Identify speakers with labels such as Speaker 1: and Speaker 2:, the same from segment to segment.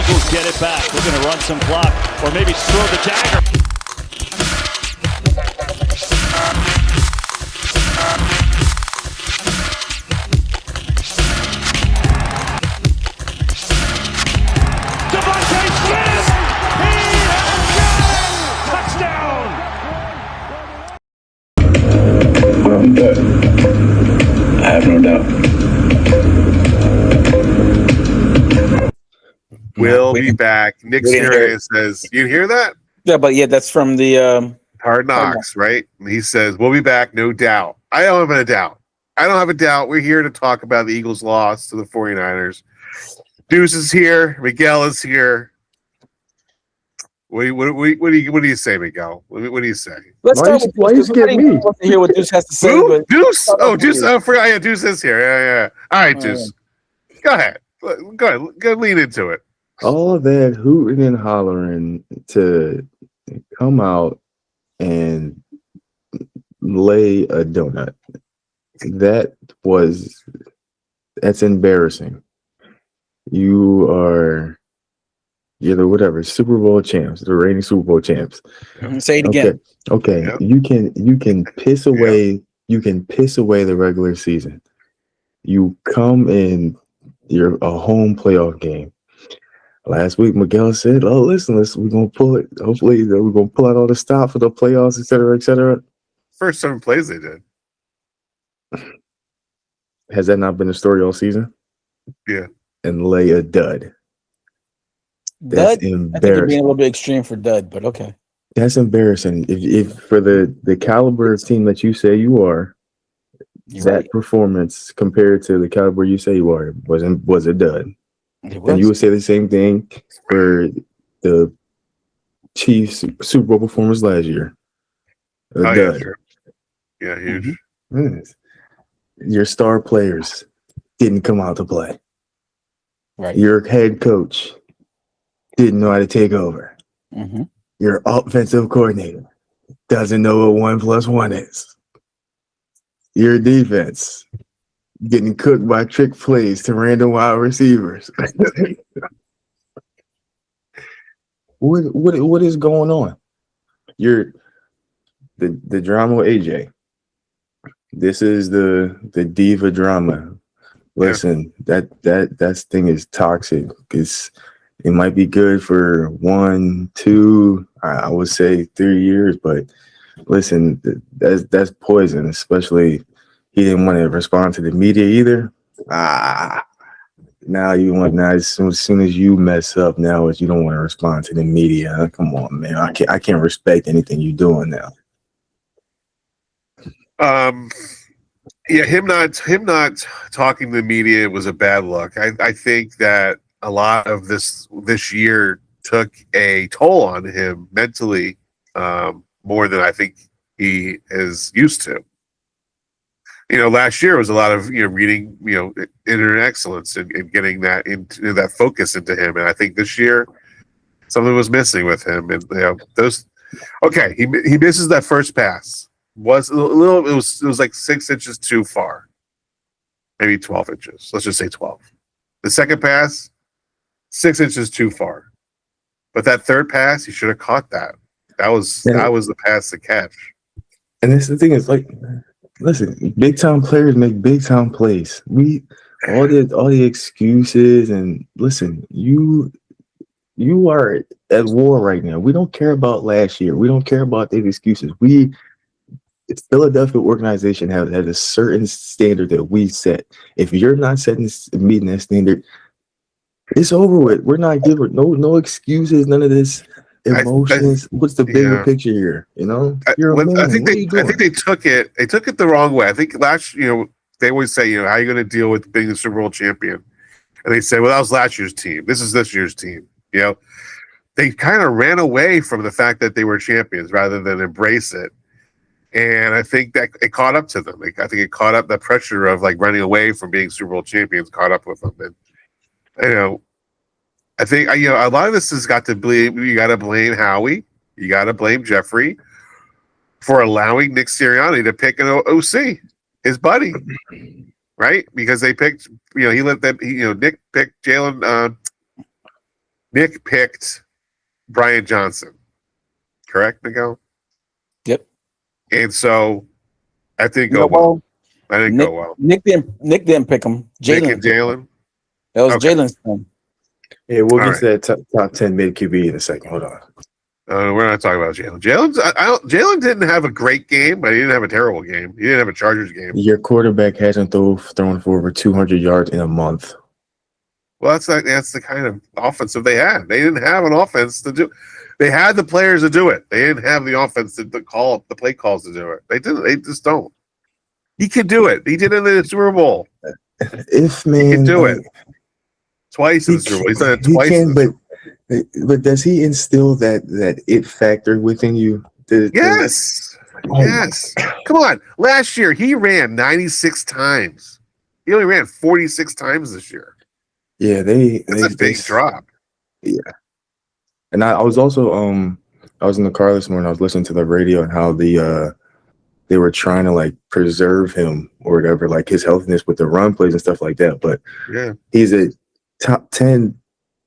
Speaker 1: Eagles get it back. They're going to run some clock or maybe throw the dagger.
Speaker 2: I have no doubt.
Speaker 3: We'll be back. Nick Sirianni says, "You hear that?"
Speaker 4: Yeah, but that's from the
Speaker 3: Hard Knocks, right? And he says, "We'll be back, no doubt." I don't have a doubt. We're here to talk about the Eagles' loss to the 49ers. Deuce is here. Miguel is here. What do you say, Miguel? What do you say?
Speaker 4: Let's start with
Speaker 5: why you skip me?
Speaker 4: To hear what Deuce has to say.
Speaker 3: Who? Deuce? Oh, Deuce. I forgot. Yeah, Deuce is here. Yeah. All right, Deuce. Go ahead. Go lean into it.
Speaker 5: All that hooting and hollering to come out and lay a donut. That's embarrassing. You're the whatever Super Bowl champs, the reigning Super Bowl champs.
Speaker 4: Say it again.
Speaker 5: Okay.
Speaker 3: Yep.
Speaker 5: You can piss away. You can piss away the regular season. You come in. You're a home playoff game. Last week, Miguel said, "Oh, listen, we're gonna pull it. Hopefully, we're gonna pull out all the stop for the playoffs, et cetera, et cetera."
Speaker 3: First 7 plays they did.
Speaker 5: Has that not been the story all season?
Speaker 3: Yeah.
Speaker 5: And lay a dud.
Speaker 4: Dud?
Speaker 5: That's
Speaker 4: I think you're
Speaker 5: embarrassing.
Speaker 4: being a little bit extreme for dud, but okay.
Speaker 5: That's embarrassing. If for the caliber of team that you say you are, that performance compared to the caliber you say you are was a dud. And you would say the same thing for the Chiefs Super Bowl performance last year. A dud.
Speaker 3: Yeah, sure. Yeah, huge.
Speaker 5: Mm-hmm. Your star players didn't come out to play.
Speaker 4: Right.
Speaker 5: Your head coach didn't know how to take over.
Speaker 4: Mm-hmm.
Speaker 5: Your offensive coordinator doesn't know what 1 + 1 is. Your defense getting cooked by trick plays to random wide receivers. What is going on? You're the drama with AJ. This is the diva drama. Listen, that thing is toxic. It might be good for 1, 2, I would say 3 years, but listen, that's poison. Especially he didn't want to respond to the media either. Now as soon as you mess up, now you don't want to respond to the media. Come on, man. I can't respect anything you're doing now.
Speaker 3: Yeah, him not talking to the media was a bad look. I think that a lot of this year took a toll on him mentally, more than I think he is used to. Last year was a lot of reading internet excellence and getting that into that focus into him, and I think this year something was missing with him. And those. Okay, he misses that first pass. Was a little. It was like 6 inches too far, maybe 12 inches. Let's just say 12. The second pass, 6 inches too far, but that third pass, he should have caught that. That was the pass to catch.
Speaker 5: And this the thing is like, listen, big time players make big time plays. All the excuses and listen, you are at war right now. We don't care about last year. We don't care about these excuses. Philadelphia organization has a certain standard that we set. If you're not meeting that standard, it's over with. We're not giving no excuses, none of this emotions. What's the bigger picture here?
Speaker 3: I think they took it. They took it the wrong way. I think they always say, how are you going to deal with being the Super Bowl champion? And they say, well, that was last year's team. This is this year's team. They kind of ran away from the fact that they were champions rather than embrace it. And I think that it caught up to them. I think it caught up, the pressure of running away from being Super Bowl champions caught up with them. And, I think, a lot of this has got to blame, you got to blame Howie. You got to blame Jeffrey for allowing Nick Sirianni to pick an OC, his buddy, right? Because they picked, he let them, Nick picked Jalen, Nick picked Brian Johnson, correct, Miguel?
Speaker 4: Yep.
Speaker 3: And so that didn't go well. I didn't go well.
Speaker 4: Nick didn't pick him.
Speaker 3: Nick and Jalen.
Speaker 4: That was Jalen's son.
Speaker 5: Yeah, we'll
Speaker 3: All
Speaker 5: get to that top 10 mid QB in a second. Hold on.
Speaker 3: We're not talking about Jalen. Jalen didn't have a great game, but he didn't have a terrible game. He didn't have a Chargers game.
Speaker 5: Your quarterback hasn't thrown for over 200 yards in a month.
Speaker 3: Well, that's the kind of offensive they had. They didn't have an offense to do. They had the players to do it. They didn't have the offense to call the play calls to do it. They didn't. They just don't. He can do it. He did it in the Super Bowl.
Speaker 5: He can
Speaker 3: do it twice in the Super Bowl. He's done it twice.
Speaker 5: He can, but does he instill that it factor within you?
Speaker 3: Yes. Yes. Come on. Last year he ran 96 times. He only ran 46 times this year.
Speaker 5: Yeah,
Speaker 3: that's a big drop.
Speaker 5: Yeah. And I was also I was in the car this morning. I was listening to the radio and how they were trying to like preserve him or whatever, like his healthiness with the run plays and stuff like that. But
Speaker 3: yeah,
Speaker 5: he's a top 10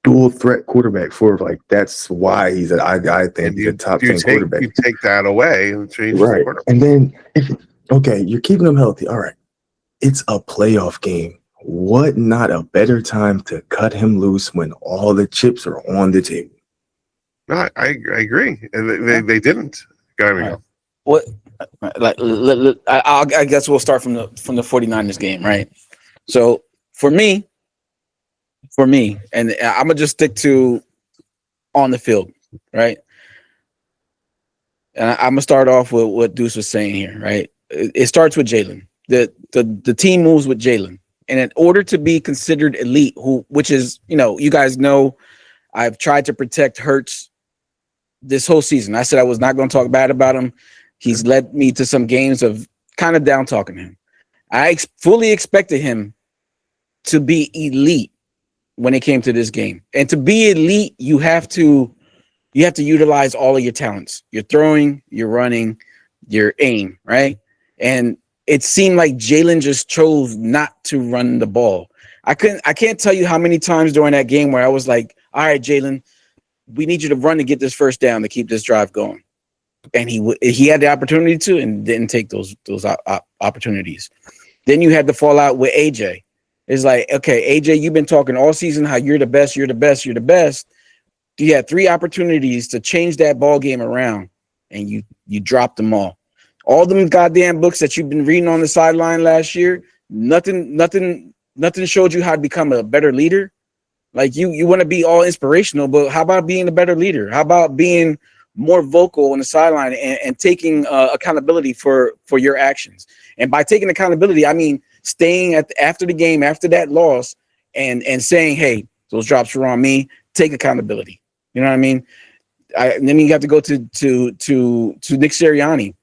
Speaker 5: dual threat quarterback for like that's why he's I think he's a top 10 quarterback.
Speaker 3: You take that away and change
Speaker 5: right.
Speaker 3: The quarterback.
Speaker 5: And then you're keeping him healthy. All right. It's a playoff game. What not a better time to cut him loose when all the chips are on the table?
Speaker 3: No, I agree. And they didn't. Go ahead, Miguel.
Speaker 4: What? I guess we'll start from the 49ers game, right? So for me, and I'm gonna just stick to on the field, right? And I'm gonna start off with what Deuce was saying here, right? It starts with Jalen. The team moves with Jalen, and in order to be considered elite, which is you guys know, I've tried to protect Hurts this whole season. I said I was not going to talk bad about him. He's led me to some games of kind of down talking him. I fully expected him to be elite when it came to this game. And to be elite, you have to utilize all of your talents. Your throwing, your running, your aim, right? And it seemed like Jalen just chose not to run the ball. I can't tell you how many times during that game where I was like, all right, Jalen, we need you to run to get this first down to keep this drive going. And he had the opportunity to and didn't take those opportunities. Then you had the fallout with AJ. It's like, okay, AJ, you've been talking all season how you're the best, you're the best, you're the best. You had 3 opportunities to change that ball game around, and you dropped them all. All them goddamn books that you've been reading on the sideline last year, nothing showed you how to become a better leader. Like you want to be all inspirational, but how about being a better leader? How about being more vocal on the sideline and taking accountability for your actions? And by taking accountability, I mean staying after the game, after that loss, and saying, hey, those drops were on me. Take accountability. You know what I mean? And then you got to go to Nick Sirianni,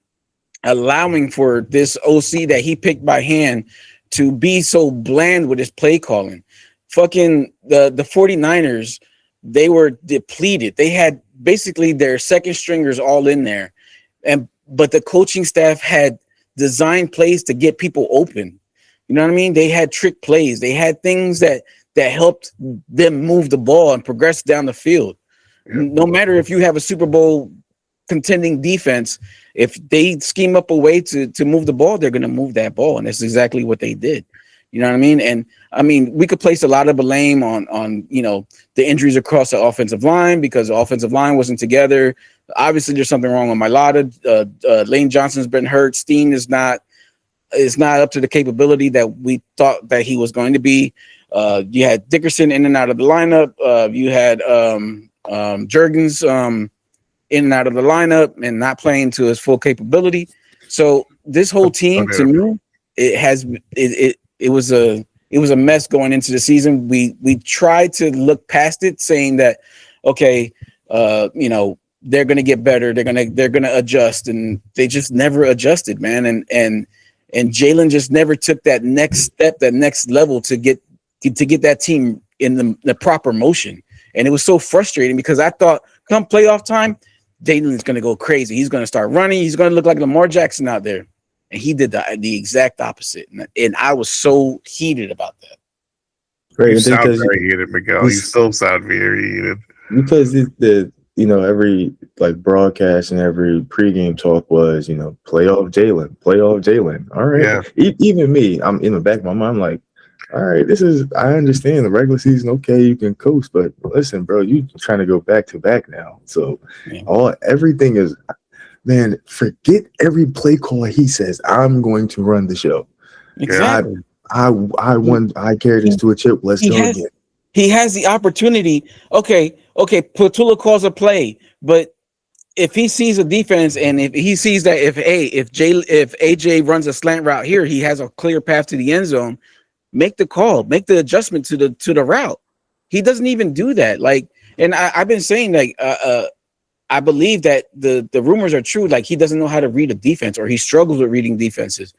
Speaker 4: allowing for this OC that he picked by hand to be so bland with his play calling. Fucking the 49ers, they were depleted. They had basically their second stringers all in there. But the coaching staff had designed plays to get people open. You know what I mean? They had trick plays. They had things that helped them move the ball and progress down the field. Yeah. No matter if you have a Super Bowl contending defense, if they scheme up a way to move the ball, they're going to move that ball. And that's exactly what they did. You know what I mean? And I mean, we could place a lot of blame on the injuries across the offensive line because the offensive line wasn't together. Obviously, there's something wrong with Mailata. Lane Johnson's been hurt. Steen is not up to the capability that we thought that he was going to be. You had Dickerson in and out of the lineup. You had Juergens in and out of the lineup and not playing to his full capability. So this whole team, to me, it was a mess going into the season. We tried to look past it, saying that, okay, they're going to get better. They're going to adjust, and they just never adjusted, man. And Jalen just never took that next step, that next level to get that team in the proper motion. And it was so frustrating because I thought come playoff time, Jalen's going to go crazy. He's going to start running. He's going to look like Lamar Jackson out there. And he did the exact opposite. And I was so heated about that.
Speaker 5: Right,
Speaker 3: You
Speaker 5: and
Speaker 3: sound
Speaker 5: because
Speaker 3: very heated, Miguel. You still sound very heated.
Speaker 5: because the every like broadcast and every pregame talk was playoff Jalen. All right,
Speaker 3: Yeah.
Speaker 5: even me, I'm in the back of my mind like, all right, I understand the regular season. Okay, you can coast, but listen, bro, you trying to go back to back now. So everything is, man. Forget every play call he says. I'm going to run the show.
Speaker 4: Exactly.
Speaker 5: I carried this to a chip. Let's go again.
Speaker 4: He has the opportunity. Okay, Patula calls a play, but if he sees a defense and if he sees that if AJ runs a slant route here, he has a clear path to the end zone. Make the call, make the adjustment to the route. He doesn't even do that. Like, and I've been saying like I believe that the rumors are true. Like he doesn't know how to read a defense, or he struggles with reading defenses.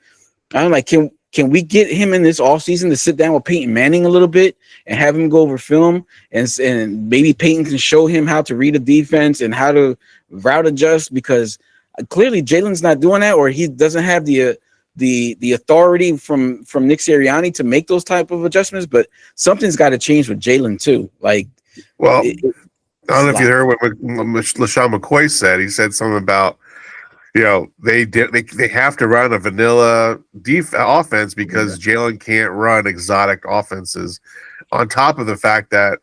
Speaker 4: I'm like, can we get him in this offseason to sit down with Peyton Manning a little bit and have him go over film and maybe Peyton can show him how to read a defense and how to route adjust, because clearly Jalen's not doing that, or he doesn't have the authority from Nick Sirianni to make those type of adjustments. But something's got to change with Jalen too. Like,
Speaker 3: well, I don't know if you heard what LaShawn McCoy said. He said something about, they have to run a vanilla offense because Jalen can't run exotic offenses. On top of the fact that,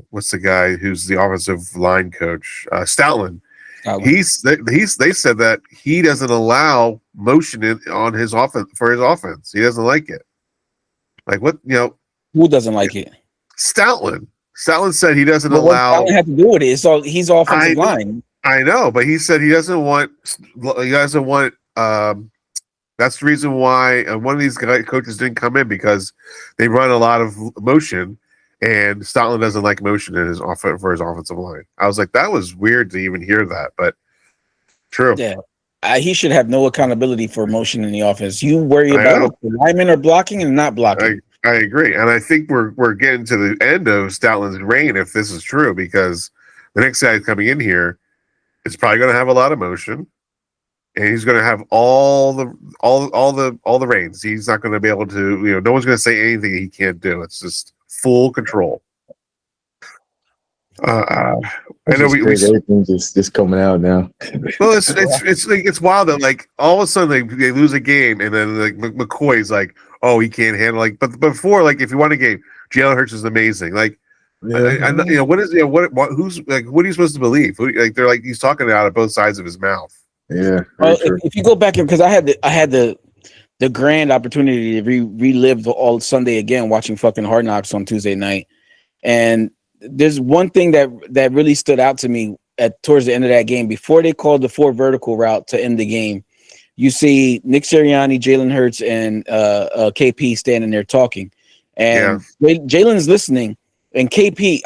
Speaker 3: what's the guy who's the offensive line coach? Stoutland. They said that he doesn't allow motion on his offense for his offense. He doesn't like it. Like what?
Speaker 4: Who doesn't like it?
Speaker 3: Stoutland. Stoutland said he doesn't allow.
Speaker 4: What does Stoutland have to do with it? So he's offensive line.
Speaker 3: I know, but he said he doesn't want. That's the reason why one of these coaches didn't come in, because they run a lot of motion, and Stoutland doesn't like motion in his for his offensive line. I was like, that was weird to even hear that, but true.
Speaker 4: Yeah, he should have no accountability for motion in the offense. You worry about what the linemen are blocking and not blocking.
Speaker 3: I agree, and I think we're getting to the end of Stoutland's reign if this is true, because the next guy coming in here is probably going to have a lot of motion, and he's going to have all the reins. He's not going to be able to, no one's going to say anything he can't do. It's just full control. I know
Speaker 5: everything's just coming out now.
Speaker 3: Well, it's wild that like all of a sudden they lose a game, and then like McCoy's like, oh, he can't handle but before, like, if you won a game, Jalen Hurts is amazing. Like, what is who's like, what are you supposed to believe? They're like, he's talking out of both sides of his mouth.
Speaker 5: Yeah.
Speaker 4: Well, if you go back, because I had the grand opportunity to relive all Sunday again, watching fucking Hard Knocks on Tuesday night, and there's one thing that really stood out to me towards the end of that game, before they called the 4 vertical route to end the game. You see Nick Sirianni, Jalen Hurts, and KP standing there talking, and Jalen's listening, and KP,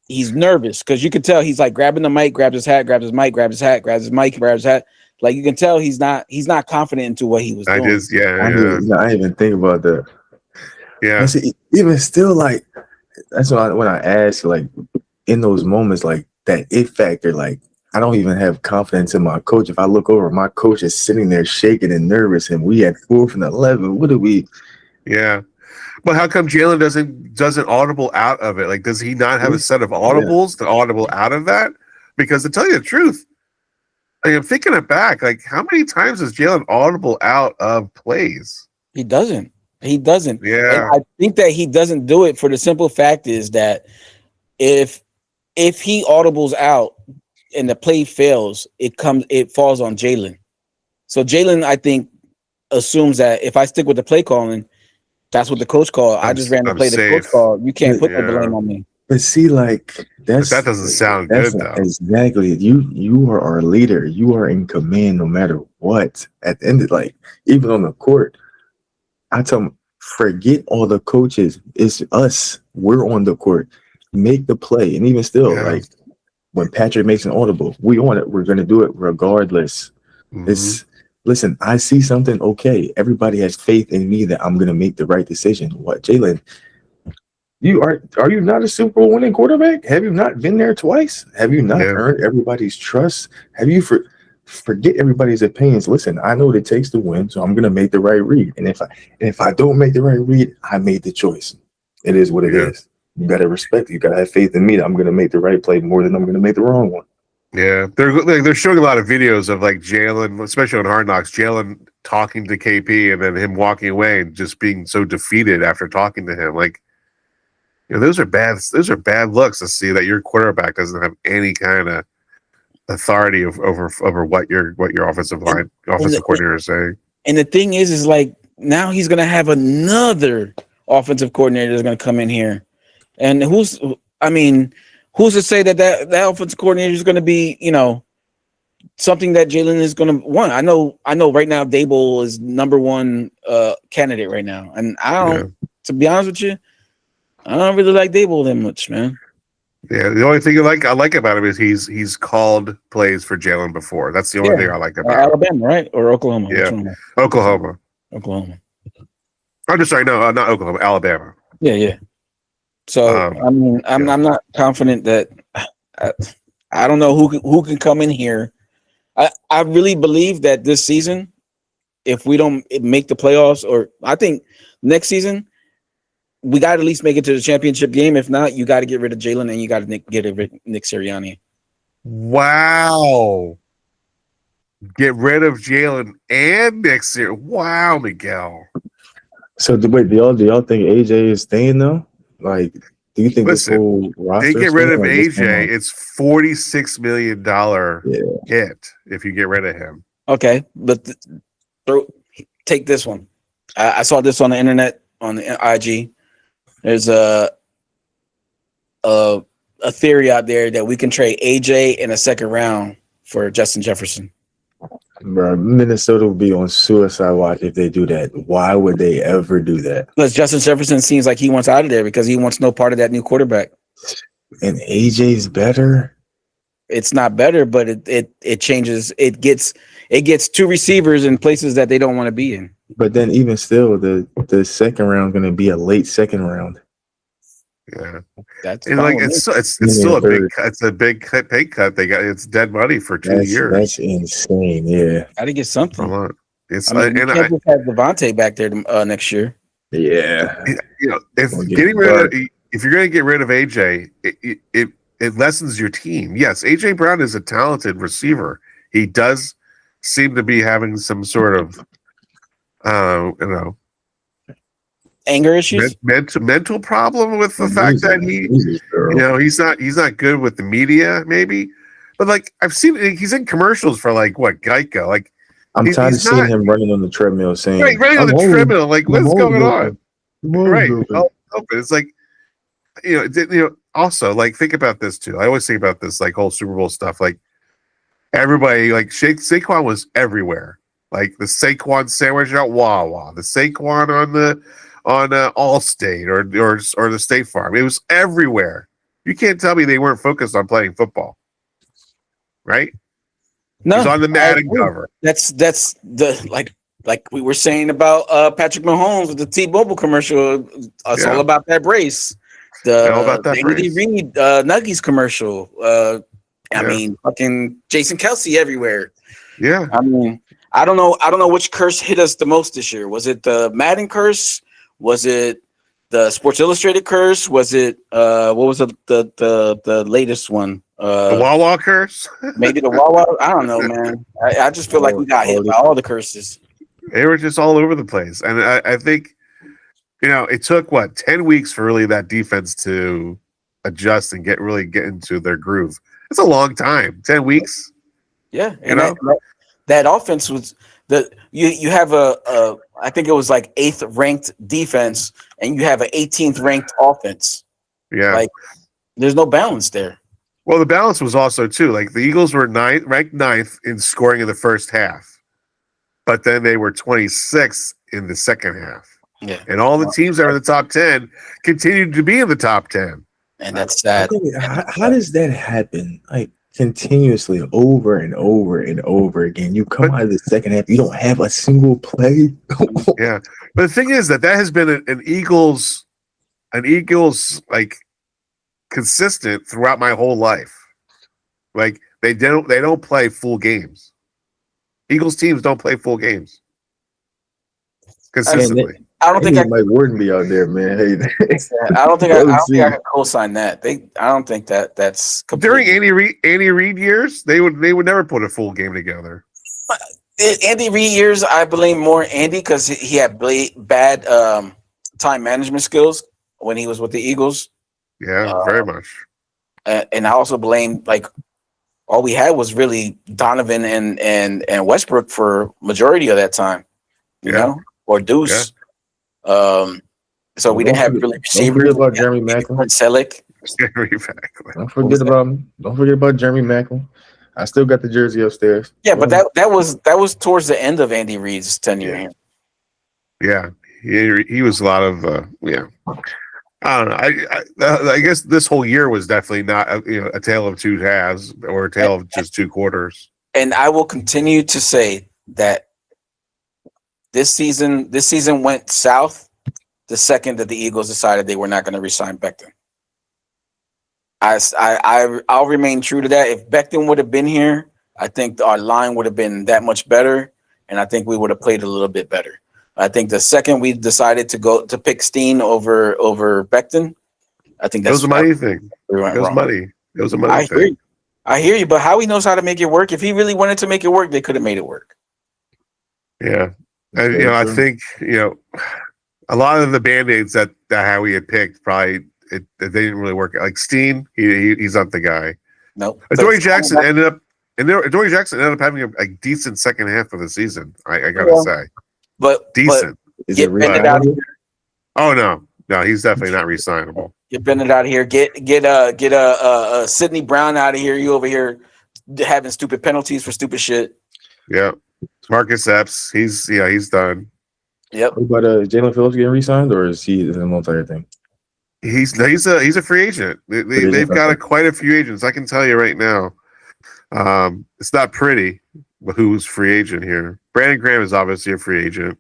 Speaker 4: he's nervous because you could tell he's like grabbing the mic, grabs his hat, grabs his mic, grabs his hat, grabs his mic, grabs his hat. Like, you can tell he's not confident into what he was doing.
Speaker 5: I didn't even think about that.
Speaker 3: Yeah,
Speaker 5: see, even still, like, that's when I ask, like, in those moments, like that it factor, like, I don't even have confidence in my coach. If I look over, my coach is sitting there shaking and nervous, and we had 4th and 11. What do we?
Speaker 3: Yeah, but how come Jalen doesn't audible out of it? Like, does he not have a set of audibles to audible out of that? Because to tell you the truth, like, I'm thinking it back. Like, how many times does Jalen audible out of plays?
Speaker 4: He doesn't. Yeah, and I think that he doesn't do it for the simple fact is that if he audibles out and the play fails, it falls on Jalen. So Jalen, I think, assumes that if I stick with the play calling, that's what the coach called. I just ran the play the coach called. You can't put the blame on me.
Speaker 5: But see, like, that
Speaker 3: doesn't sound good, though.
Speaker 5: Exactly. You are our leader. You are in command no matter what. At the end of, like, even on the court, I tell them, forget all the coaches. It's us. We're on the court. Make the play. And even still, like, when Patrick makes an audible, we on it. We're going to do it regardless. Mm-hmm. Listen, I see something. Okay, everybody has faith in me that I'm going to make the right decision. What, Jalen? Are you not a Super Bowl winning quarterback? Have you not been there twice? Have you not earned everybody's trust? Have you forget everybody's opinions. Listen, I know what it takes to win, so I'm gonna make the right read. And if I don't make the right read, I made the choice. It is what it is. You gotta respect it. You gotta have faith in me that I'm gonna make the right play more than I'm gonna make the wrong one.
Speaker 3: Yeah, they're showing a lot of videos of like Jalen, especially on Hard Knocks, Jalen talking to KP and then him walking away and just being so defeated after talking to him. Like, those are bad looks to see that your quarterback doesn't have any kind of authority over what your offensive coordinator is saying.
Speaker 4: And the thing is like now he's gonna have another offensive coordinator that's gonna come in here, and who's to say that offensive coordinator is gonna be something that Jalen is gonna want? I know right now Dable is number one candidate right now, and to be honest with you, I don't really like Dable that much, man.
Speaker 3: Yeah, the only thing I like about him is he's called plays for Jalen before. That's the only thing I like about him.
Speaker 4: Alabama, right? Or Oklahoma?
Speaker 3: Yeah, Oklahoma. I'm just sorry, no, not Oklahoma, Alabama.
Speaker 4: Yeah. So I'm not confident that I don't know who can come in here. I really believe that this season, if we don't make the playoffs, or I think next season, we got to at least make it to the championship game. If not, you got to get rid of Jalen and you got to get rid of Nick Sirianni.
Speaker 3: Wow. Get rid of Jalen and Nick Sirianni. Wow, Miguel.
Speaker 5: So wait, do y'all think AJ is staying though? Like, do you think this whole roster?
Speaker 3: They get rid of AJ, it's $46 million hit if you get rid of him.
Speaker 4: Okay, but take this one. I saw this on the internet on the IG. There's a theory out there that we can trade AJ in a second round for Justin Jefferson.
Speaker 5: Bro, Minnesota would be on suicide watch if they do that. Why would they ever do that?
Speaker 4: Because Justin Jefferson seems like he wants out of there because he wants no part of that new quarterback.
Speaker 5: And AJ's better.
Speaker 4: It's not better, but it changes. It gets two receivers in places that they don't want to be in.
Speaker 5: But then even still, the second round going to be a late second round.
Speaker 3: Yeah,
Speaker 4: that's
Speaker 3: it's still a big cut. It's a big pay cut. They got it's dead money for 2 years.
Speaker 5: That's insane. Yeah,
Speaker 4: got to get something.
Speaker 3: It's
Speaker 4: you can't just have Devontae back there next year.
Speaker 5: Yeah,
Speaker 3: if you're going to get rid of AJ, it lessens your team. Yes, AJ Brown is a talented receiver. He does seem to be having some sort of
Speaker 4: anger issues,
Speaker 3: mental problem with the fact that he's not good with the media, maybe. But like I've seen, he's in commercials for like what Geico. Like
Speaker 5: I'm tired of seeing him running on the treadmill, saying
Speaker 3: running on the treadmill. Like what's going on? Right? It's like Also, like think about this too. I always think about this like whole Super Bowl stuff. Like everybody, like Saquon was everywhere. Like the Saquon sandwich at Wawa, the Saquon on Allstate or the State Farm. It was everywhere. You can't tell me they weren't focused on playing football, right?
Speaker 4: No,
Speaker 3: it was on the Madden cover.
Speaker 4: That's the like we were saying about Patrick Mahomes with the T-Mobile commercial. It's all about that brace.
Speaker 3: All about that
Speaker 4: Andy Reid Nuggies commercial. I mean, fucking Jason Kelsey everywhere.
Speaker 3: Yeah.
Speaker 4: I mean, I don't know which curse hit us the most this year. Was it the Madden curse? Was it the Sports Illustrated curse? Was it what was the latest one?
Speaker 3: The Wawa curse?
Speaker 4: Maybe the Wawa. I don't know, man. I just feel like we got hit by all the curses.
Speaker 3: They were just all over the place, and I think it took 10 weeks for really that defense to adjust and get into their groove. It's a long time. 10 weeks.
Speaker 4: Yeah, and that offense was you have I think it was like 8th ranked defense, and you have an 18th ranked offense.
Speaker 3: Yeah,
Speaker 4: like there's no balance there.
Speaker 3: Well, the balance was also too like the Eagles were ranked 9th in scoring in the first half, but then they were 26th in the second half.
Speaker 4: Yeah,
Speaker 3: and all the teams that are in the top 10 continued to be in the top 10,
Speaker 4: and that's sad.
Speaker 5: How does that happen? Like continuously over and over and over again. You come out of the second half, you don't have a single play.
Speaker 3: Yeah, but the thing is that has been an Eagles like consistent throughout my whole life. Like they don't play full games. Eagles teams don't play full games
Speaker 4: I
Speaker 3: consistently.
Speaker 4: don't think I
Speaker 5: Mike Warden be out there, man. Hey,
Speaker 4: I don't think I
Speaker 5: Let's
Speaker 4: don't think I
Speaker 5: see.
Speaker 4: can co-sign that. I don't think that's
Speaker 3: During
Speaker 4: completely.
Speaker 3: Andy Reid years, they would never put a full game together.
Speaker 4: Andy Reid years, I blame more Andy because he had bad time management skills when he was with the Eagles.
Speaker 3: Yeah, very much.
Speaker 4: And I also blame like all we had was really Donovan and Westbrook for majority of that time, you
Speaker 3: Yeah.
Speaker 4: know, or Deuce. So we didn't have really
Speaker 5: Don't
Speaker 4: receivers.
Speaker 5: forget about Jeremy Macklin.
Speaker 4: Selleck.
Speaker 3: Exactly.
Speaker 5: Don't forget about Jeremy Macklin. I still got the jersey upstairs.
Speaker 4: Yeah, but that was towards the end of Andy Reid's tenure here.
Speaker 3: Yeah, he was a lot of I don't know. I guess this whole year was definitely not a tale of two halves or a tale of just two quarters.
Speaker 4: And I will continue to say that this season went south the second that the Eagles decided they were not going to re-sign Becton. I'll remain true to that. If Becton would have been here, I think our line would have been that much better, and I think we would have played a little bit better. I think the second we decided to pick Steen over Becton, I think
Speaker 3: It was a money thing.
Speaker 4: We went
Speaker 3: It was
Speaker 4: wrong.
Speaker 3: money. It was a money thing.
Speaker 4: I hear you, but Howie knows how to make it work. If he really wanted to make it work, they could have made it work.
Speaker 3: Yeah, and I think a lot of the band-aids that Howie had picked probably they didn't really work. Like Steen, he's not the guy.
Speaker 4: Nope.
Speaker 3: Adoree Jackson ended up having a decent second half of the season. I gotta say,
Speaker 4: but
Speaker 3: decent.
Speaker 4: Get Bennett out of here.
Speaker 3: Oh no, he's definitely not re-signable.
Speaker 4: Get Bennett out of here. Get Sidney Brown out of here. You over here having stupid penalties for stupid shit.
Speaker 3: Yeah, Marcus Epps, he's done.
Speaker 4: Yep.
Speaker 5: What about Jalen Phillips getting re-signed, or is he in a multi-year thing?
Speaker 3: He's a free agent. They've got quite a few agents. I can tell you right now. It's not pretty who's free agent here. Brandon Graham is obviously a free agent.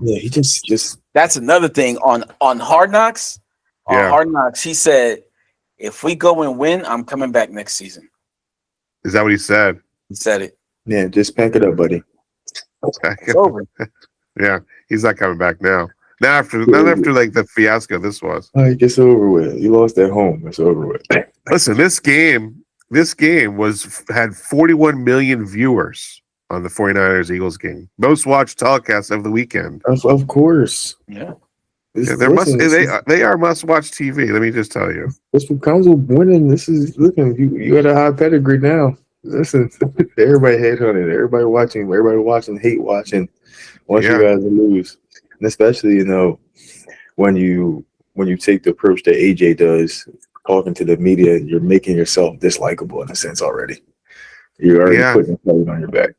Speaker 5: He just
Speaker 4: That's another thing on Hard Knocks. On Hard Knocks, he said, "If we go and win, I'm coming back next season."
Speaker 3: Is that what he said?
Speaker 4: He said it.
Speaker 5: yeah, just pack it up, buddy.
Speaker 4: It's over.
Speaker 3: Yeah, he's not coming back now. Not after like the fiasco this was.
Speaker 5: All right, it's over with. You lost at home. It's over with.
Speaker 3: Listen, this game had 41 million viewers on the 49ers Eagles game. Most watched telecast of the weekend.
Speaker 5: Of course.
Speaker 4: Yeah.
Speaker 3: They are must watch TV. Let me just tell you.
Speaker 5: This what comes with winning. This is looking. You got a high pedigree now. Listen, everybody headhunted. Everybody watching, hate watching. Once you guys lose, and especially when you take the approach that AJ does, talking to the media, you're making yourself dislikable in a sense already. You're already putting a plate on your back.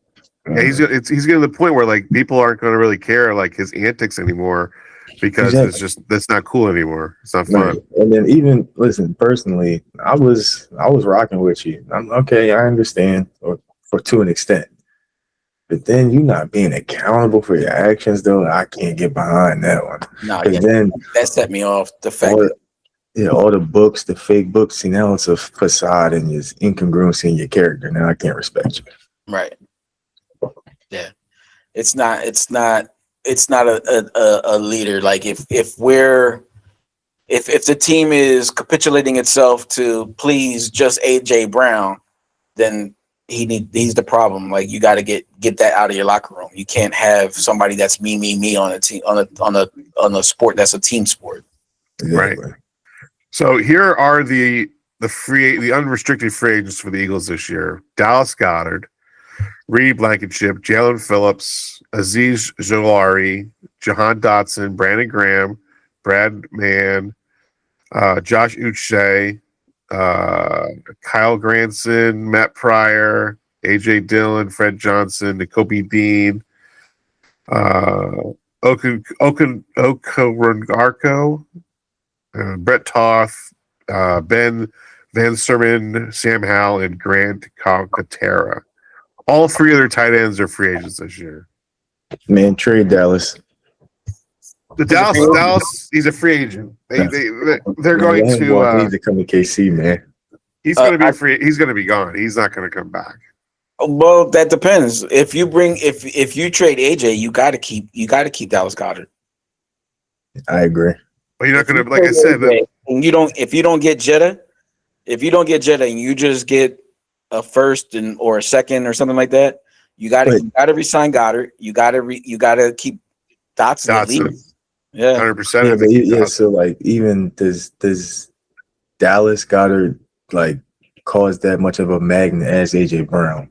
Speaker 3: Yeah, he's getting to the point where like people aren't going to really care like his antics anymore because that's not cool anymore. It's not fun.
Speaker 5: Right. And then even listen, personally, I was rocking with you. I'm okay. I understand, or to an extent. But then you not being accountable for your actions, though, I can't get behind that one.
Speaker 4: No,
Speaker 5: then
Speaker 4: that set me off. The fact
Speaker 5: all the books, the fake books, see now it's a facade and it's incongruency in your character. Now I can't respect you.
Speaker 4: Right. Yeah. It's not a leader. Like if the team is capitulating itself to please just AJ Brown, then he's the problem. Like you got to get that out of your locker room. You can't have somebody that's me on a team on a sport that's a team sport.
Speaker 3: Right. So here are the unrestricted free agents for the Eagles this year: Dallas Goedert, Reed Blankenship, Jalen Phillips, Aziz Jolari, Jahan Dotson, Brandon Graham, Brad Mann, Josh Uche, Kyle Granson, Matt Pryor, AJ Dillon, Fred Johnson, Nakobe Dean, Okoronarko, Brett Toth, Ben Van Sermon, Sam Howell, and Grant Calcaterra. All three of their tight ends are free agents this year.
Speaker 5: Man, trade Dallas.
Speaker 3: The Dallas, he's a free agent. They're going
Speaker 5: to need to come to KC, man.
Speaker 3: He's going to be free. He's going to be gone. He's not going to come back.
Speaker 4: Well, that depends. If you trade AJ, you got to keep Dallas Goedert.
Speaker 5: I agree.
Speaker 3: But you're not
Speaker 4: If you
Speaker 3: going to, like I
Speaker 4: trade
Speaker 3: said,
Speaker 4: AJ and if you don't get Jetta and you just get a first or a second or something like that, you got to resign Goddard. You got to keep Dotson at
Speaker 3: Dotson.
Speaker 4: least. Yeah,
Speaker 3: 100%.
Speaker 5: Yeah, but so like, even does Dallas Goddard like cause that much of a magnet as AJ Brown?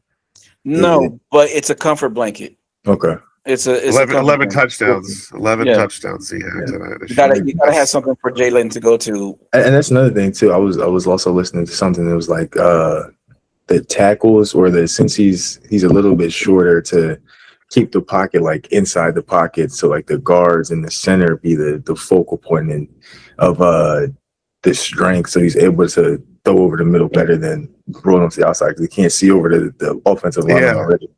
Speaker 4: no, but it's a comfort blanket.
Speaker 5: Okay.
Speaker 4: It's
Speaker 3: 11 touchdowns. 11
Speaker 4: Yeah.
Speaker 3: touchdowns he had tonight.
Speaker 4: You gotta have something for Jalen to go to.
Speaker 5: And that's another thing too. I was also listening to something that was like the tackles, or since he's a little bit shorter, to keep the pocket like inside the pocket, so like the guards in the center be the focal point of the strength, so he's able to throw over the middle better than rolling to the outside because he can't see over the offensive line already.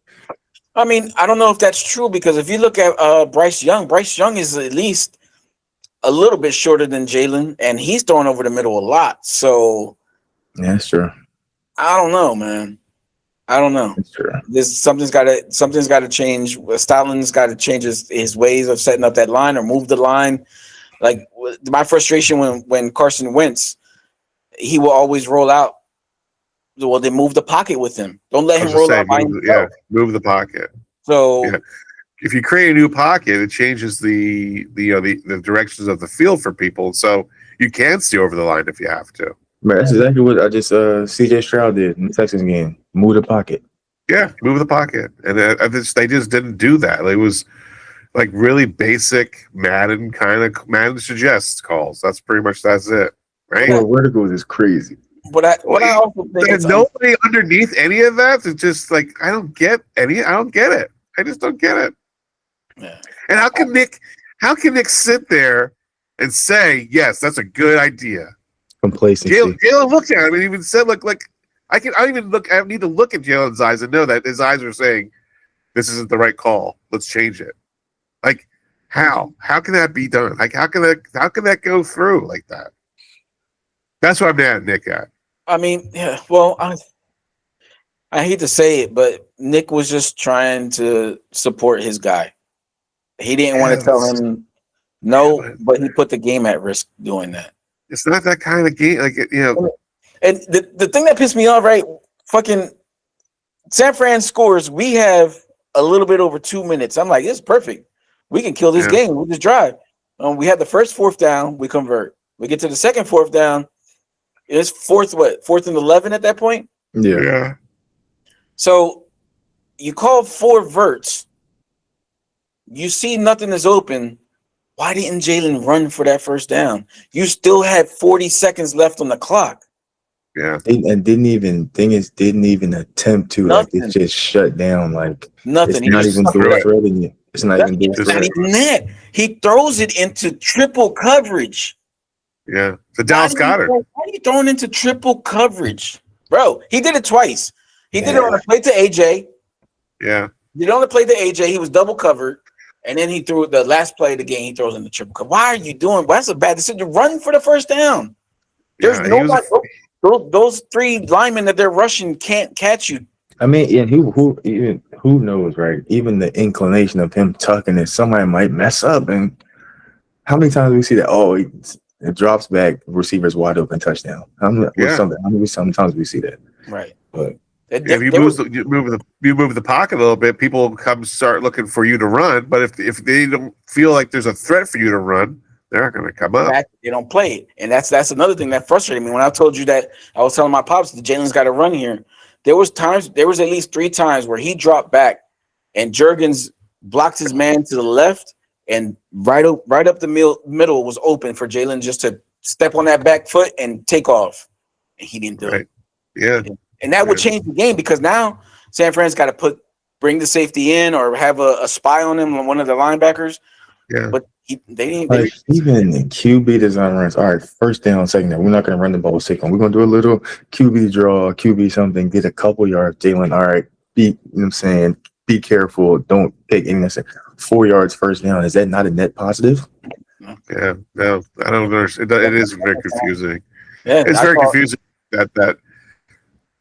Speaker 4: I mean, I don't know if that's true, because if you look at Bryce Young is at least a little bit shorter than Jalen, and he's throwing over the middle a lot. So
Speaker 5: Yeah, that's true.
Speaker 4: I don't know, man. I don't know.
Speaker 5: That's true.
Speaker 4: Something's got to change. Stoutland's got to change his ways of setting up that line or move the line. Like, my frustration when Carson Wentz, he will always roll out. Well, they move the pocket with him. Don't let him roll out by himself.
Speaker 3: Yeah, move the pocket.
Speaker 4: So
Speaker 3: if you create a new pocket, it changes the directions of the field for people. So you can see over the line if you have to.
Speaker 5: Man, that's exactly what I just CJ Stroud did in the Texans game. Move the pocket.
Speaker 3: Yeah, move the pocket, and they just didn't do that. It was like really basic Madden suggests calls. That's it, right?
Speaker 5: Well, verticals is crazy.
Speaker 4: What I also think
Speaker 3: there's nobody underneath any of that. It's just like I don't get it. I just don't get it.
Speaker 4: Yeah. And
Speaker 3: how can Nick sit there and say, yes, that's a good idea?
Speaker 5: Complacency.
Speaker 3: Jalen looked at him and even said, look, I need to look at Jalen's eyes and know that his eyes are saying this isn't the right call. Let's change it. Like, how can that be done? Like, how can that go through like that? That's what I'm mad at Nick at.
Speaker 4: I mean, yeah, well, I hate to say it, but Nick was just trying to support his guy. He didn't want to tell him no, but he put the game at risk doing that.
Speaker 3: It's not that kind of game,
Speaker 4: And the thing that pissed me off, right? Fucking San Fran scores. We have a little bit over 2 minutes. I'm like, it's perfect. We can kill this game. We just drive. We had the first fourth down. We convert. We get to the second fourth down. It's fourth and 11 at that point?
Speaker 3: Yeah.
Speaker 4: So you call 4 verts. You see nothing is open. Why didn't Jalen run for that first down? You still had 40 seconds left on the clock.
Speaker 3: Yeah.
Speaker 5: And didn't even attempt to.
Speaker 4: Nothing.
Speaker 5: Like, it's just shut down. Like,
Speaker 4: nothing.
Speaker 5: It's not even threading it. It's not even
Speaker 4: that. He throws it into triple coverage.
Speaker 3: Yeah. So Dallas Goedert.
Speaker 4: Why are you throwing into triple coverage? Bro, he did it twice. He did it on a play to AJ.
Speaker 3: Yeah.
Speaker 4: He did it on a play to AJ. He was double covered. And then he threw the last play of the game. He throws in the triple cover. Why are you doing? Well, that's a bad decision. Run for the first down. There's nobody. Those 3 linemen that they're rushing can't catch you. I
Speaker 5: mean, and who knows, right? Even the inclination of him tucking it, somebody might mess up. And how many times do we see that? Oh, it drops back, receiver's wide open, touchdown. Sometimes we see that.
Speaker 4: Right.
Speaker 5: But
Speaker 3: if you move the pocket a little bit, people start looking for you to run. But if they don't feel like there's a threat for you to run, they're not going to come up.
Speaker 4: They don't play it, and that's another thing that frustrated me. When I told you that, I was telling my pops that Jalen's got to run here. There was at least 3 times where he dropped back, and Juergens blocked his man to the left, and right up the middle was open for Jalen just to step on that back foot and take off. And he didn't do it.
Speaker 3: Yeah.
Speaker 4: And that would change the game, because now San Fran's got to bring the safety in or have a spy on him, on one of the linebackers.
Speaker 3: Yeah.
Speaker 4: But they
Speaker 5: even in QB design runs. All right, first down, second down. We're not going to run the ball second. We're going to do a little QB draw, QB something, get a couple yards. Jalen, all right, be careful. Don't take anything. 4 yards first down. Is that not a net positive?
Speaker 3: Yeah, no, I don't understand. It is very confusing.
Speaker 4: Yeah,
Speaker 3: it's very confusing that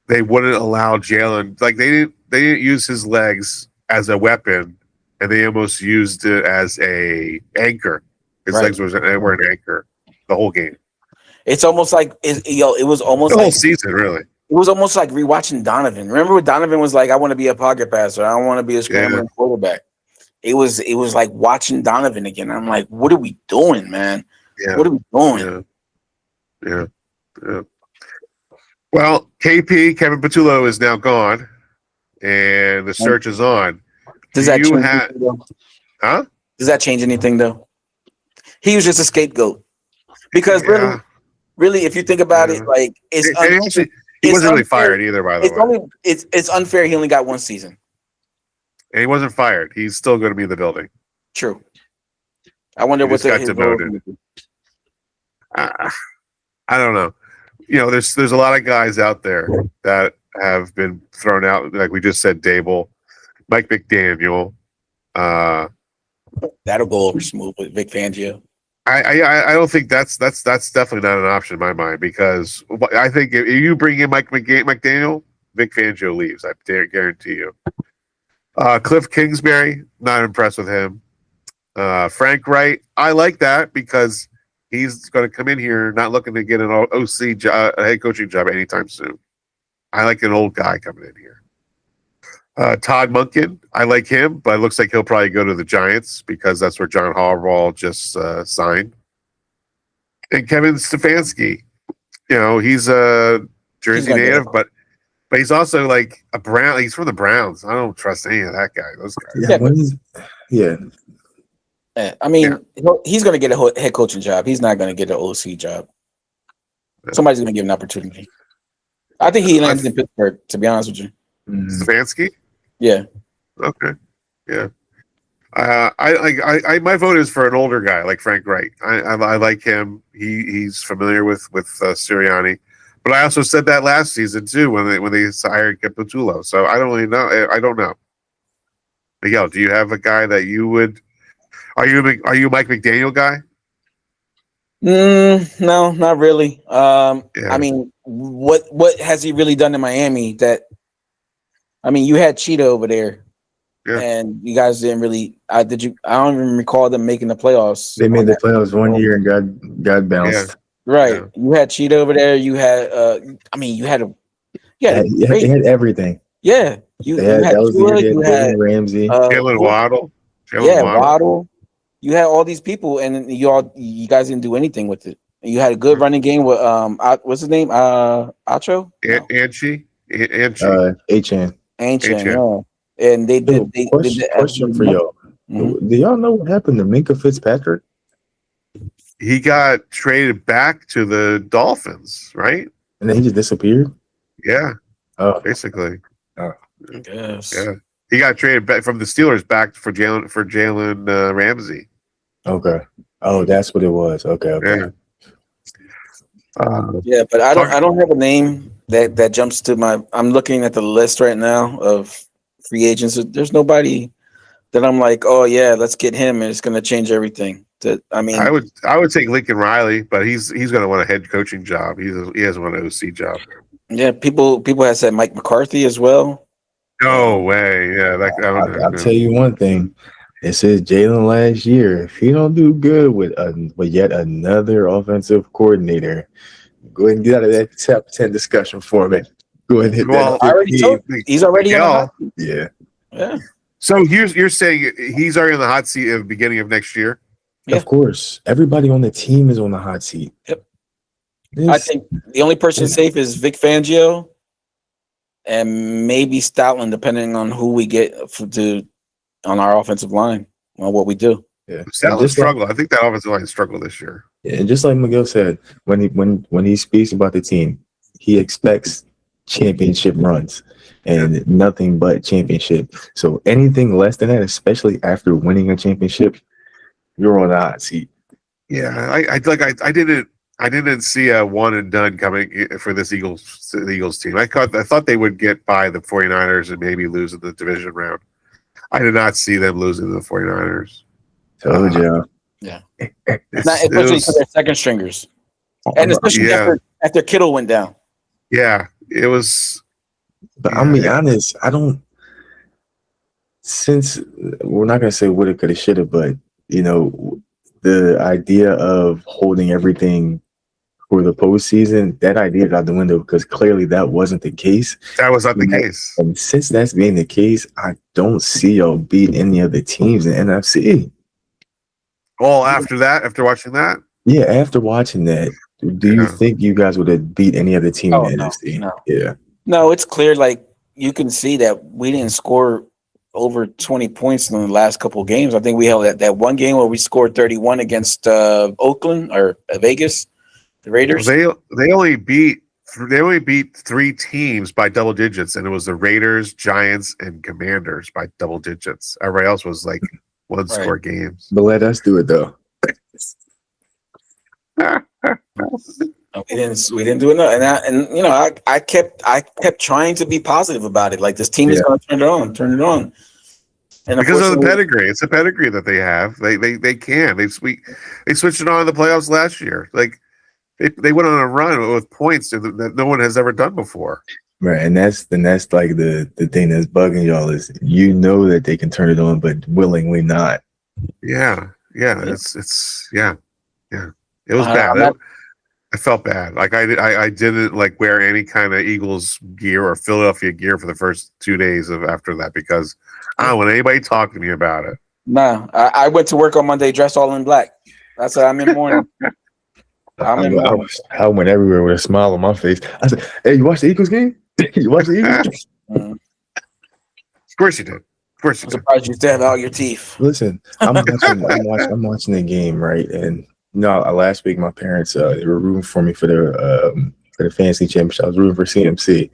Speaker 3: they wouldn't allow Jalen. Like, they didn't. use his legs as a weapon, and they almost used it as a anchor. His legs were an anchor the whole game.
Speaker 4: It's almost like it was almost
Speaker 3: The
Speaker 4: like
Speaker 3: whole season, really.
Speaker 4: it was almost like rewatching Donovan. Remember when Donovan was like, "I want to be a pocket passer. I don't want to be a scrambling quarterback." It was like watching Donovan again. I'm like, "What are we doing, man?
Speaker 3: Yeah.
Speaker 4: What are we doing?"
Speaker 3: Yeah. Well, Kevin Patullo is now gone, and the search is on.
Speaker 4: Does that change anything, though?
Speaker 3: Huh?
Speaker 4: Does that change anything though? He was just a scapegoat because really, if you think about it, like he
Speaker 3: wasn't really fired either. By the way,
Speaker 4: it's unfair. He only got one season,
Speaker 3: and he wasn't fired. He's still going to be in the building.
Speaker 4: True. I wonder what
Speaker 3: got demoted. I don't know. There's a lot of guys out there that have been thrown out. Like we just said, Dable, Mike McDaniel.
Speaker 4: That'll go over smooth with Vic Fangio.
Speaker 3: I don't think that's definitely not an option in my mind, because I think if you bring in Mike McDaniel, Vic Fangio leaves. I guarantee you. Cliff Kingsbury, not impressed with him. Frank Wright, I like that because he's going to come in here not looking to get an OC job, a head coaching job anytime soon. I like an old guy coming in here. Todd Monken, I like him, but it looks like he'll probably go to the Giants because that's where John Harbaugh just signed. And Kevin Stefanski, he's a Jersey native, but he's also like a Brown. He's from the Browns. I don't trust any of that guy. Those guys.
Speaker 4: Yeah. I mean, he's going to get a head coaching job. He's not going to get an OC job. Somebody's going to give him an opportunity. I think he lands in Pittsburgh, to be honest with you.
Speaker 3: Stefanski?
Speaker 4: Yeah.
Speaker 3: Okay. Yeah. I my vote is for an older guy like Frank Wright. I like him. He's familiar with Sirianni, but I also said that last season too when they hired Capitullo. So I don't really know. I don't know. Miguel, do you have a guy that you would? Are you a Mike McDaniel guy?
Speaker 4: No, not really. I mean, what has he really done in Miami? I mean, you had Cheetah over there, and you guys didn't really. I don't even recall them making the playoffs.
Speaker 5: They made the playoffs one year and got bounced.
Speaker 3: Yeah.
Speaker 4: Right. Yeah. You had Cheetah over there. You had. You had
Speaker 5: everything.
Speaker 4: Yeah. You had
Speaker 5: Ramsey,
Speaker 3: Jalen Waddle.
Speaker 4: Waddle. You had all these people, and you guys didn't do anything with it. And you had a good running game with what's his name? Acho?
Speaker 3: Anchi.
Speaker 5: Achan.
Speaker 4: Yeah. And they did.
Speaker 5: Question for y'all. Mm-hmm. Do y'all know what happened to Minka Fitzpatrick?
Speaker 3: He got traded back to the Dolphins, right?
Speaker 5: And then he just disappeared?
Speaker 3: Yeah.
Speaker 5: Oh.
Speaker 3: Basically.
Speaker 5: Oh.
Speaker 4: I guess.
Speaker 3: Yeah. He got traded back from the Steelers back for Jalen Ramsey.
Speaker 5: Okay. Oh, that's what it was. Okay.
Speaker 3: Yeah.
Speaker 4: But I don't have a name that jumps to my. I'm looking at the list right now of free agents. There's nobody that I'm like, oh yeah, let's get him, and it's going to change everything. I
Speaker 3: would take Lincoln Riley, but he's going to want a head coaching job. He hasn't want an OC job.
Speaker 4: Yeah, people have said Mike McCarthy as well.
Speaker 3: No way. Yeah,
Speaker 5: I'll tell you one thing. It says Jalen last year. If he don't do good with yet another offensive coordinator, go ahead and get out of that top 10 discussion for me. Go ahead and hit that.
Speaker 4: I already told you. He's already on the hot seat.
Speaker 5: Yeah.
Speaker 3: So you're saying he's already on the hot seat at the beginning of next year?
Speaker 5: Yeah. Of course. Everybody on the team is on the hot seat.
Speaker 4: Yep. I think the only person safe is Vic Fangio and maybe Stoutland, depending on who we get on our offensive line on what we do.
Speaker 5: Yeah,
Speaker 3: Stoutland struggled. I think that offensive line struggled this year.
Speaker 5: Yeah, and just like Miguel said, when he speaks about the team, he expects championship runs and nothing but championship. So anything less than that, especially after winning a championship, you're on the hot seat.
Speaker 3: Yeah, I didn't see a one and done coming for this Eagles team. I thought they would get by the 49ers and maybe lose in the division round. I did not see them losing to the 49ers.
Speaker 5: Told you.
Speaker 4: Yeah. Especially for their second stringers. And especially after Kittle went down.
Speaker 3: Yeah, it was.
Speaker 5: But I'll be honest, I don't since we're not gonna say woulda, coulda, shoulda, but the idea of holding everything for the postseason, that idea is out the window because clearly that wasn't the case.
Speaker 3: That was not the case.
Speaker 5: And since that's being the case, I don't see y'all beat any of the teams in the NFC.
Speaker 3: After that, after watching that?
Speaker 5: Yeah, after watching that, do you think you guys would have beat any other team in the NFC?
Speaker 4: No.
Speaker 5: Yeah.
Speaker 4: No, it's clear. Like you can see that we didn't score over 20 points in the last couple of games. I think we held that one game where we scored 31 against Oakland or Vegas, the Raiders.
Speaker 3: They only beat 3 teams by double digits, and it was the Raiders, Giants, and Commanders by double digits. Everybody else was like one score games.
Speaker 5: But let us do it though.
Speaker 4: We didn't do enough, I kept trying to be positive about it. Like this team is going to turn it on. And
Speaker 3: because of the pedigree, it's a pedigree that they have. They can. They switched it on in the playoffs last year. Like they went on a run with points that no one has ever done before.
Speaker 5: Right, and that's like the thing that's bugging y'all is that they can turn it on, but willingly not.
Speaker 3: Yeah. It's It was bad. I felt bad. Like I didn't like wear any kind of Eagles gear or Philadelphia gear for the first 2 days after that because I don't want anybody talking to me about it.
Speaker 4: No, I went to work on Monday dressed all in black. That's why I'm in mourning.
Speaker 5: I went everywhere with a smile on my face. I said, "Hey, you watch the Eagles game? You watch the Eagles?"
Speaker 3: Of course you did.
Speaker 4: I'm surprised you still have all your teeth.
Speaker 5: Listen, I'm watching the game, right? And last week my parents they were rooting for me for the fantasy championship. I was rooting for CMC.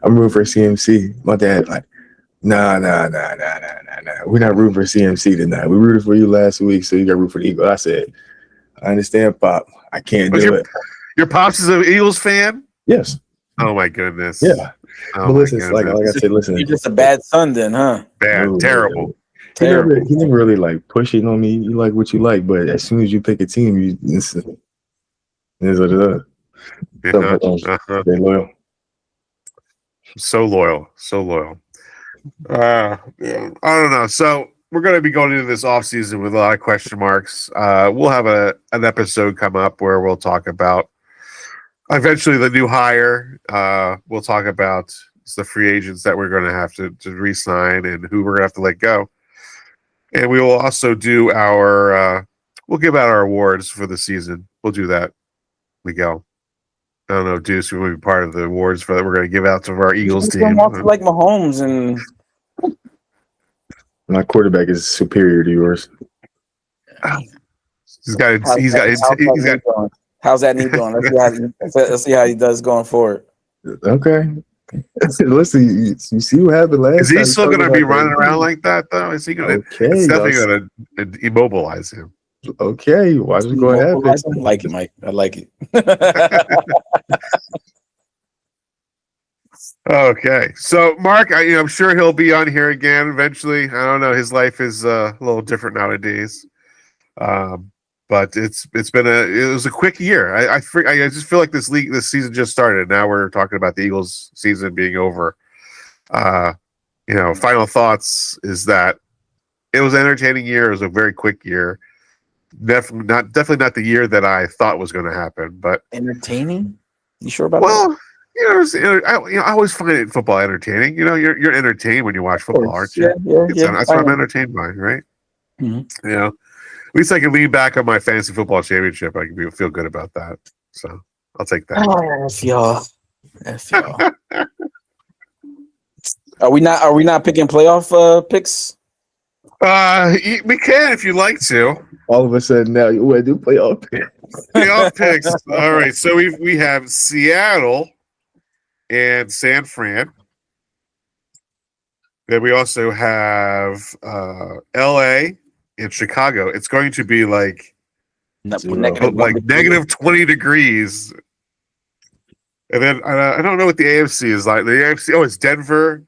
Speaker 5: I'm rooting for CMC. My dad like, nah. We're not rooting for CMC tonight. We rooted for you last week, so you got to root for the Eagles. I said, I understand, Pop. I can't do it.
Speaker 3: Your Pops is an Eagles fan?
Speaker 5: Yes.
Speaker 3: Oh my goodness.
Speaker 5: Yeah. But listen, like I said, listen.
Speaker 4: You're just a bad son then, huh?
Speaker 3: Bad, terrible.
Speaker 5: He never really like pushing on me. You like what you like, but as soon as you pick a team, it's what it is. They're loyal.
Speaker 3: So loyal. I don't know. So we're going to be going into this offseason with a lot of question marks. We'll have an episode come up where we'll talk about eventually the new hire. We'll talk about the free agents that we're going to have to re-sign and who we're going to have to let go. And we will also do we'll give out our awards for the season. We'll do that, Miguel. I don't know, Deuce, we will be part of the awards that we're going to give out to our Eagles team.
Speaker 4: Like Mahomes and
Speaker 5: my quarterback is superior to yours.
Speaker 3: He's got.
Speaker 4: How's that knee going? Let's see how he does going forward.
Speaker 5: Okay. Listen, you see what happened last time.
Speaker 3: Is he still going to be running around like that, though? Is he going to? It's definitely going to immobilize him.
Speaker 5: Okay, watch it go ahead.
Speaker 4: I like it, Mike. I like it.
Speaker 3: Okay, so Mark, I'm sure he'll be on here again eventually. I don't know. His life is a little different nowadays, but it was a quick year. I just feel like this season just started. Now we're talking about the Eagles season being over. Final thoughts is that it was an entertaining year. It was a very quick year. Definitely not the year that I thought was going to happen. But
Speaker 4: entertaining? You sure about that?
Speaker 3: I always find football entertaining. You're entertained when you watch football, aren't you?
Speaker 4: Yeah.
Speaker 3: That's what I'm entertained by, right?
Speaker 4: Mm-hmm.
Speaker 3: At least I can lean back on my fantasy football championship. I can feel good about that. So I'll take that.
Speaker 4: Oh, F y'all. Are we not picking playoff picks?
Speaker 3: We can if you'd like to.
Speaker 5: All of a sudden now you want to do playoff picks.
Speaker 3: Playoff picks. All right. So we have Seattle and San Fran. Then we also have LA and Chicago. It's going to be like negative 20 degrees. And then I don't know what the AFC is like. The AFC, it's Denver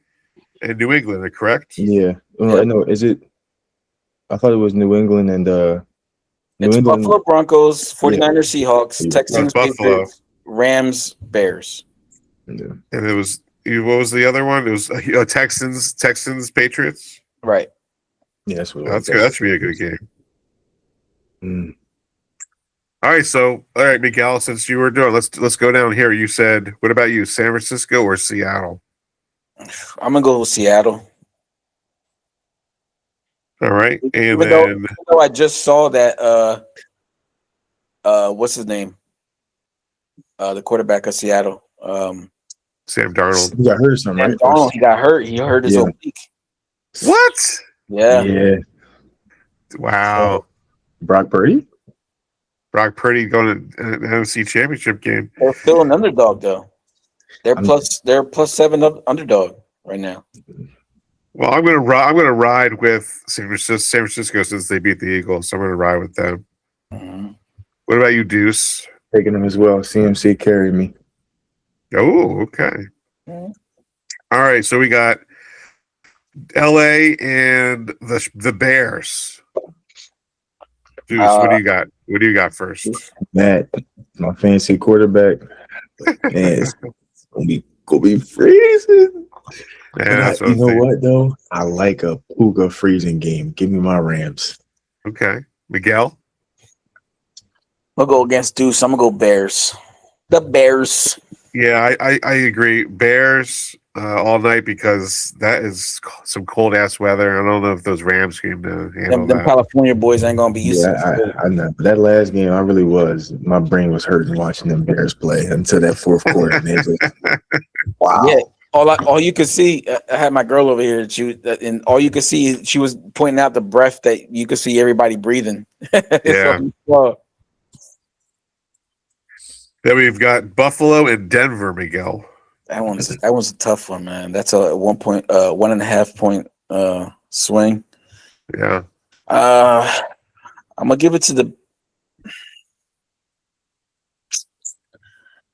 Speaker 3: and New England, correct?
Speaker 5: Yeah. I know. Is it? I thought it was New England and
Speaker 4: It's Buffalo Broncos, 49ers, Seahawks, Texans, Patriots, Rams, Bears.
Speaker 5: Yeah.
Speaker 3: And it was, what was the other one? It was Texans, Patriots.
Speaker 4: Right.
Speaker 5: Yeah, that's what.
Speaker 3: That's good. That should be a good game.
Speaker 5: Mm.
Speaker 3: All right, Miguel. Since you were doing, let's go down here. You said, what about you, San Francisco or Seattle?
Speaker 4: I'm gonna go with Seattle.
Speaker 3: All right, and
Speaker 4: Even though I just saw that what's his name? The quarterback of Seattle.
Speaker 3: Sam Darnold.
Speaker 5: He got hurt or something,
Speaker 4: Sam
Speaker 5: right?
Speaker 4: Darnold, he got hurt. He hurt his oblique.
Speaker 3: What?
Speaker 4: Yeah.
Speaker 5: Yeah.
Speaker 3: Wow.
Speaker 5: Brock Purdy?
Speaker 3: Brock Purdy going to an NFC Championship game.
Speaker 4: They're still an underdog though. They're +7 underdog right now.
Speaker 3: Well, I'm gonna ride with San Francisco since they beat the Eagles. So I'm gonna ride with them.
Speaker 4: Mm-hmm.
Speaker 3: What about you, Deuce?
Speaker 5: Taking him as well. CMC carried me.
Speaker 3: Oh, okay.
Speaker 4: Mm-hmm.
Speaker 3: All right, so we got LA and the Bears. Deuce, what do you got? What do you got first?
Speaker 5: Matt, my fancy quarterback. Man, it's gonna be freezing.
Speaker 3: Yeah,
Speaker 5: You know what though? I like a Puka freezing game. Give me my Rams.
Speaker 3: Okay, Miguel.
Speaker 4: I'll go against Deuce. I'm gonna go Bears. The Bears.
Speaker 3: Yeah, I agree. Bears all night because that is some cold ass weather. I don't know if those Rams game to handle
Speaker 4: Them
Speaker 3: that.
Speaker 4: California boys ain't gonna be used to it.
Speaker 5: I know. But that last game, I really was. My brain was hurting watching them Bears play until that fourth quarter. And wow.
Speaker 4: Yeah. All you could see, I had my girl over here. And all you could see, she was pointing out the breath that you could see everybody breathing.
Speaker 3: Yeah. Then we've got Buffalo and Denver, Miguel.
Speaker 4: That one's a tough one, man. That's a 1.5 point swing.
Speaker 3: Yeah.
Speaker 4: I'm gonna give it to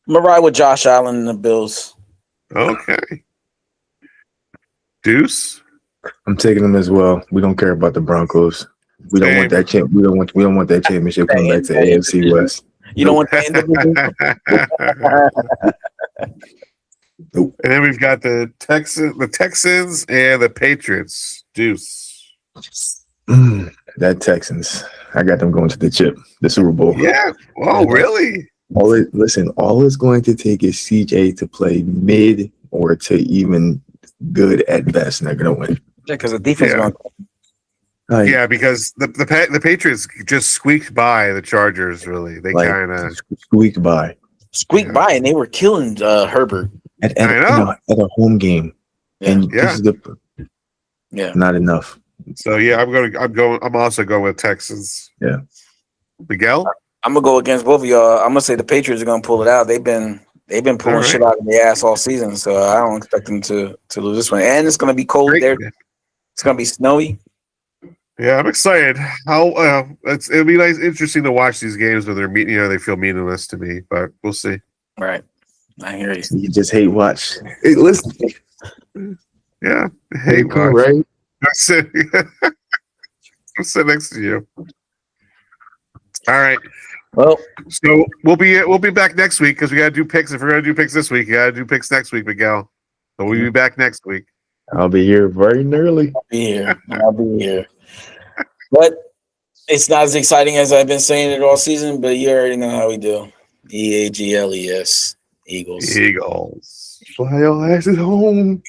Speaker 4: I'm gonna ride with Josh Allen and the Bills.
Speaker 3: Okay. Deuce.
Speaker 5: I'm taking them as well. We don't care about the Broncos. We don't want that champ. We don't want that championship coming back to AFC West.
Speaker 4: You don't want that.
Speaker 5: Nope.
Speaker 3: And then we've got the Texans and the Patriots. Deuce.
Speaker 5: That Texans. I got them going to the Super Bowl.
Speaker 3: Yeah. Oh, really?
Speaker 5: All it's going to take is CJ to play mid or to even good at best, and they're going to win.
Speaker 4: Yeah, because the defense going.
Speaker 3: Yeah, because the Patriots just squeaked by the Chargers. Really, they kind of
Speaker 5: squeaked by,
Speaker 4: by, and they were killing Herbert
Speaker 5: at a home game.
Speaker 4: Yeah.
Speaker 5: And this is not enough.
Speaker 3: So yeah, I'm also going with Texans.
Speaker 5: Yeah,
Speaker 3: Miguel.
Speaker 4: I'm gonna go against both of y'all. I'm gonna say the Patriots are gonna pull it out. They've been pulling shit out of their ass all season, so I don't expect them to lose this one. And it's gonna be cold there. It's gonna be snowy.
Speaker 3: Yeah, I'm excited. It'll be interesting to watch these games when they're they feel meaningless to me, but we'll see.
Speaker 4: Right, I hear you.
Speaker 5: You just hate watch. Hey, listen.
Speaker 3: Yeah, hate watch.
Speaker 5: Right?
Speaker 3: I'm sitting next to you. All right.
Speaker 4: Well,
Speaker 3: so we'll be back next week because we gotta do picks. If we're gonna do picks this week, you gotta do picks next week, Miguel. So we'll be back next week.
Speaker 5: I'll be here very early.
Speaker 4: I'll be here. But it's not as exciting as I've been saying it all season, but you already know how we do. EAGLES. Eagles.
Speaker 3: Eagles.
Speaker 5: Fly your asses home.